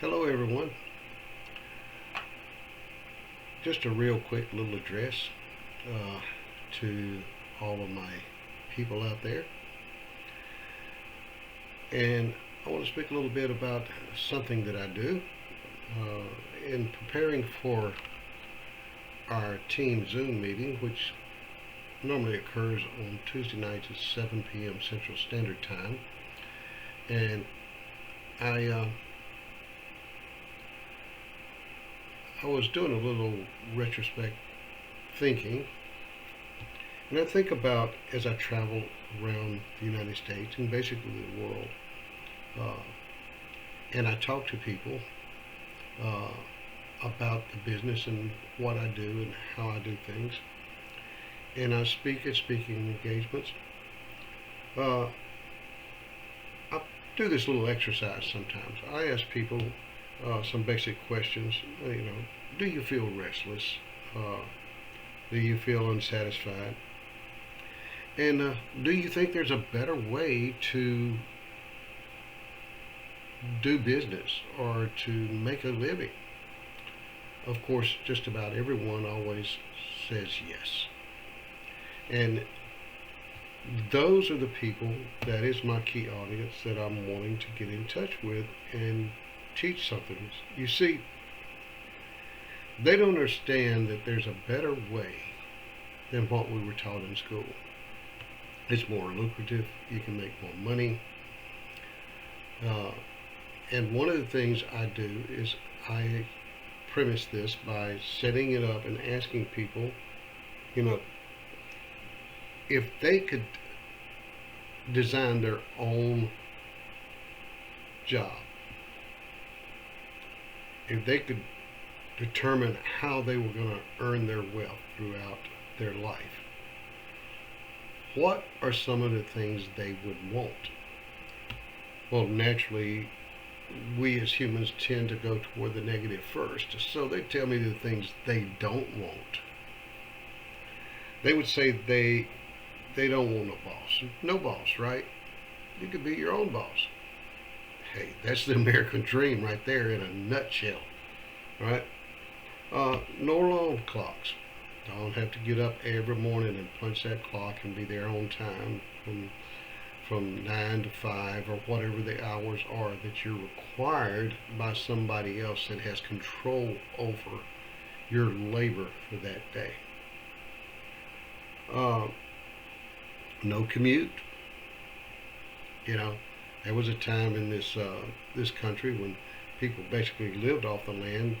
Hello, everyone. Just a real quick little address uh, to all of my people out there. And I want to speak a little bit about something that I do. In preparing for our team Zoom meeting, which normally occurs on Tuesday nights at 7 p.m. Central Standard Time. And I, uh, I was doing a little retrospect thinking. And I think about as I travel around the United States and basically the world, uh, and I talk to people uh, about the business and what I do and how I do things, and I speak at speaking engagements. Uh, I do this little exercise sometimes. I ask people some basic questions. Do you feel restless? Uh, do you feel unsatisfied? And do you think there's a better way to do business or to make a living? Of course, just about everyone always says yes. And those are the people, that is my key audience that I'm wanting to get in touch with and teach something. You see, they don't understand that there's a better way than what we were taught in school. It's more lucrative, you can make more money. Uh, and one of the things I do is I premise this by setting it up and asking people, you know, if they could design their own job, if they could determine how they were going to earn their wealth throughout their life, what are some of the things they would want? Well, naturally, we as humans tend to go toward the negative first. So they tell me the things they don't want. They would say they don't want a boss. No boss, right? You could be your own boss. Hey, that's the American dream right there in a nutshell, right? No alarm clocks. Don't have to get up every morning and punch that clock and be there on time from 9 to 5 or whatever the hours are that you're required by somebody else that has control over your labor for that day. Uh, no commute. You know, there was a time in this country when people basically lived off the land.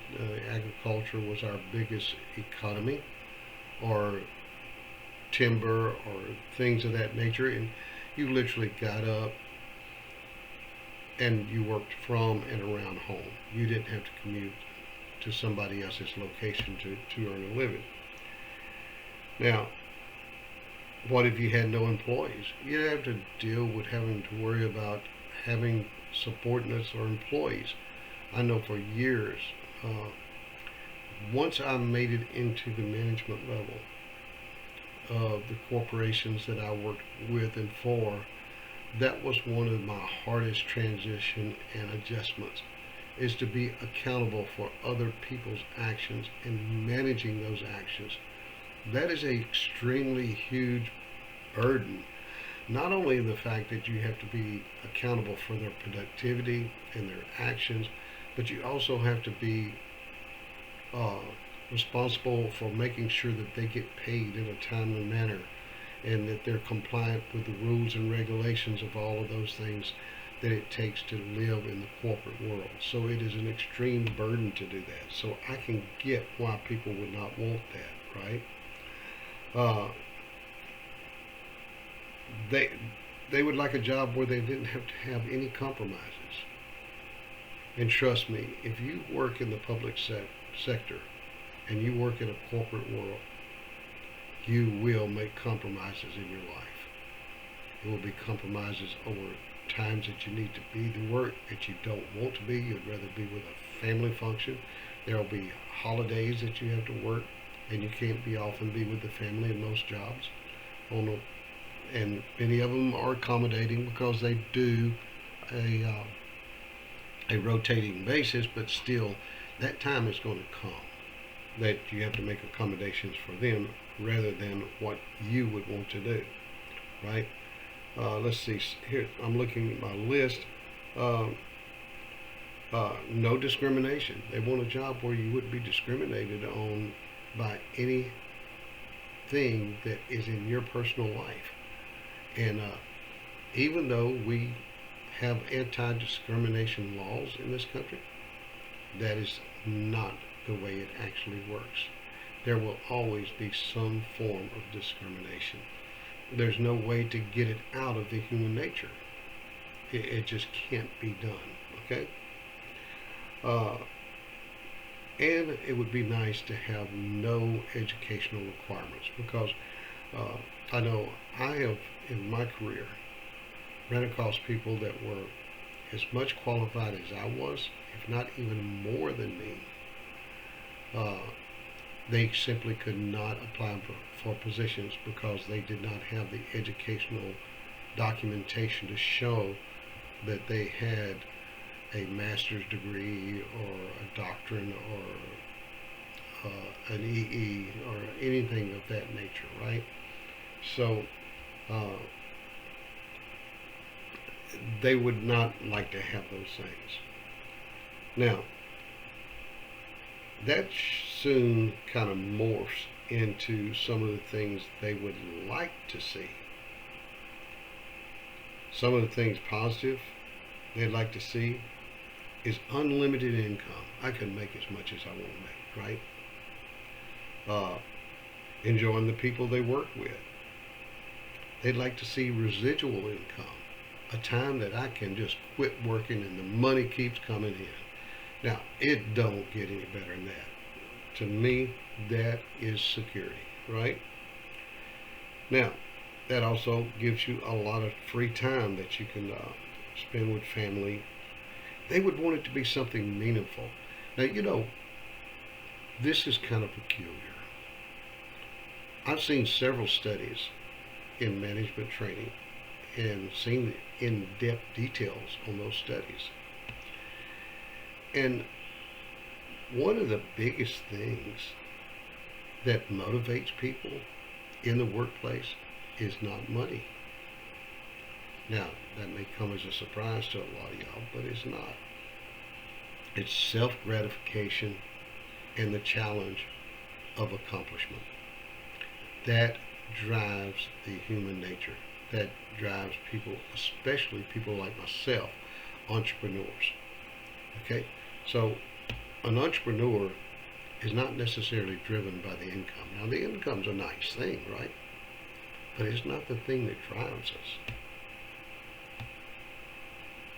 Agriculture was our biggest economy, or timber, or things of that nature, and you literally got up and you worked from and around home. You didn't have to commute to somebody else's location to earn a living. Now, what if you had no employees? You'd have to deal with having to worry about having subordinates or employees. I know for years, uh, once I made it into the management level of the corporations that I worked with and for, that was one of my hardest transition and adjustments, is to be accountable for other people's actions and managing those actions. That is an extremely huge burden. Not only the fact that you have to be accountable for their productivity and their actions, but you also have to be uh, responsible for making sure that they get paid in a timely manner and that they're compliant with the rules and regulations of all of those things that it takes to live in the corporate world. So it is an extreme burden to do that. So I can get why people would not want that, right? Uh, they they would like a job where they didn't have to have any compromises. And trust me, if you work in the public sector and you work in a corporate world, you will make compromises in your life. It will be compromises over times that you need to be the work that you don't want to be. You'd rather be with a family function. There will be holidays that you have to work, and you can't be off and be with the family in most jobs. On a, and many of them are accommodating because they do a a rotating basis, but still that time is going to come that you have to make accommodations for them rather than what you would want to do, right? Let's see here. I'm looking at my list. Uh, no discrimination. They want a job where you wouldn't be discriminated on by anything that is in your personal life. And even though we have anti-discrimination laws in this country, that is not the way it actually works. There will always be some form of discrimination. There's no way to get it out of the human nature. It just can't be done. Okay? Uh, and it would be nice to have no educational requirements because I know I have in my career ran across people that were as much qualified as I was, if not even more than me. They simply could not apply for positions because they did not have the educational documentation to show that they had a master's degree or a doctorate or an EE or anything of that nature, right? So they would not like to have those things. Now, that soon kind of morphs into some of the things they would like to see. Some of the things positive they'd like to see is unlimited income. I can make as much as I want to make, right? Enjoying the people they work with. They'd like to see residual income, a time that I can just quit working and the money keeps coming in. Now, it don't get any better than that. To me, that is security, right? Now, that also gives you a lot of free time that you can spend with family. They would want it to be something meaningful. Now, you know, this is kind of peculiar. I've seen several studies in management training and seen the in-depth details on those studies. And one of the biggest things that motivates people in the workplace is not money. Now, that may come as a surprise to a lot of y'all, but it's not. It's self-gratification and the challenge of accomplishment. That drives the human nature. That drives people, especially people like myself, entrepreneurs. Okay? So, an entrepreneur is not necessarily driven by the income. Now, the income's a nice thing, right? But it's not the thing that drives us.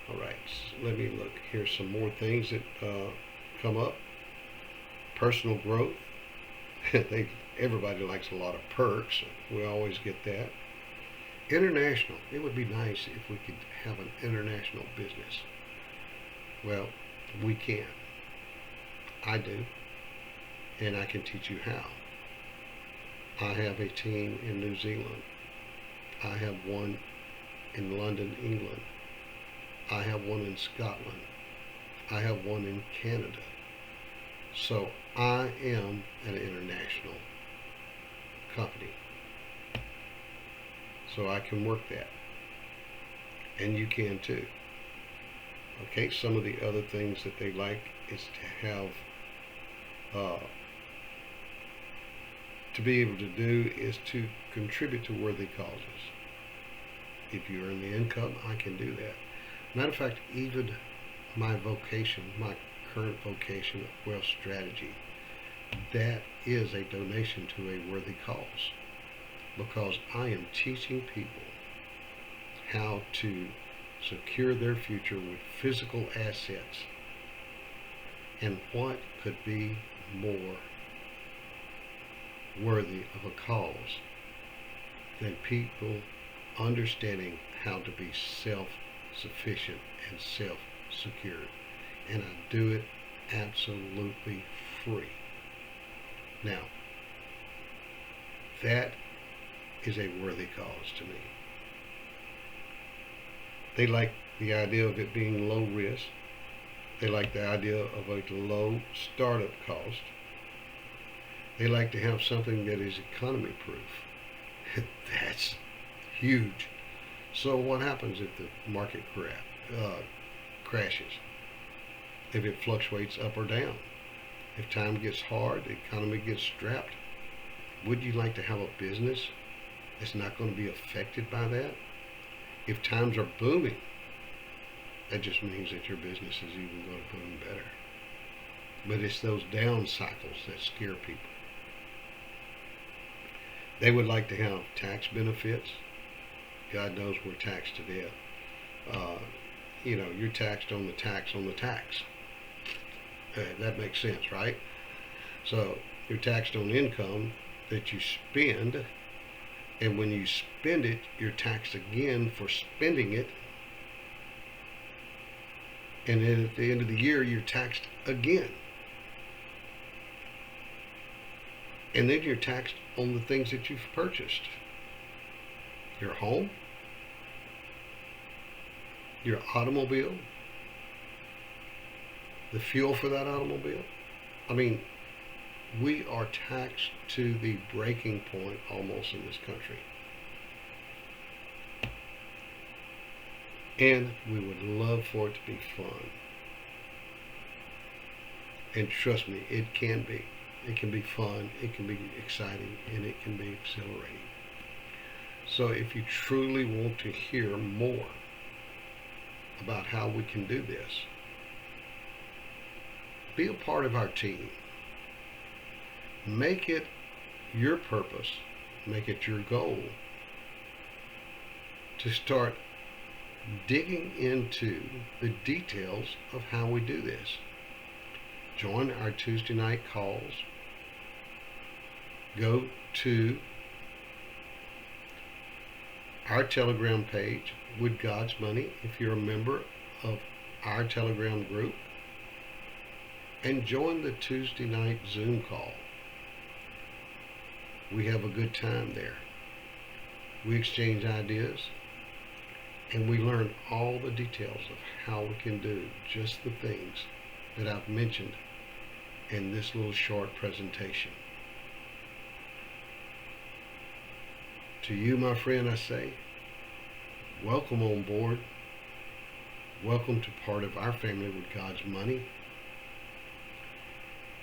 All right, so let me look. Here's some more things that come up. Personal growth. Everybody likes a lot of perks. We always get that. International. It would be nice if we could have an international business. Well, we can. I do. And I can teach you how. I have a team in New Zealand. I have one in London, England. I have one in Scotland. I have one in Canada. So I am an international company. So I can work that. And you can too. Okay, some of the other things that they like is to have, to be able to do is to contribute to worthy causes. If you earn the income, I can do that. Matter of fact, even my vocation, my current vocation of wealth strategy, that is a donation to a worthy cause, because I am teaching people how to secure their future with physical assets. And what could be more worthy of a cause than people understanding how to be self-sufficient and self-secured? And I do it absolutely free. Now, that is a worthy cause to me. They like the idea of it being low risk. They like the idea of a low startup cost. They like to have something that is economy proof. That's huge. So what happens if the market crashes? If it fluctuates up or down? If time gets hard, the economy gets strapped, would you like to have a business that's not going to be affected by that? If times are booming, that just means that your business is even going to boom better. But it's those down cycles that scare people. They would like to have tax benefits. God knows we're taxed to death. You're taxed on the tax on the tax. That makes sense, right? So you're taxed on income that you spend, and when you spend it, you're taxed again for spending it, and then at the end of the year, you're taxed again. And then you're taxed on the things that you've purchased. Your home, your automobile, the fuel for that automobile. I mean, we are taxed to the breaking point almost in this country. And we would love for it to be fun. And trust me, it can be. It can be fun, it can be exciting, and it can be exhilarating. So if you truly want to hear more about how we can do this, be a part of our team. Make it your purpose, make it your goal to start digging into the details of how we do this. Join our Tuesday night calls. Go to our Telegram page, With God's Money, if you're a member of our Telegram group, and join the Tuesday night Zoom call. We have a good time there. We exchange ideas, and we learn all the details of how we can do just the things that I've mentioned in this little short presentation. To you, my friend, I say, welcome on board. Welcome to part of our family with God's Money.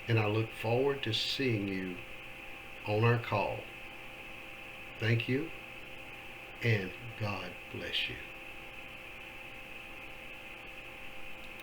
And I look forward to seeing you on our call. Thank you, and God bless you.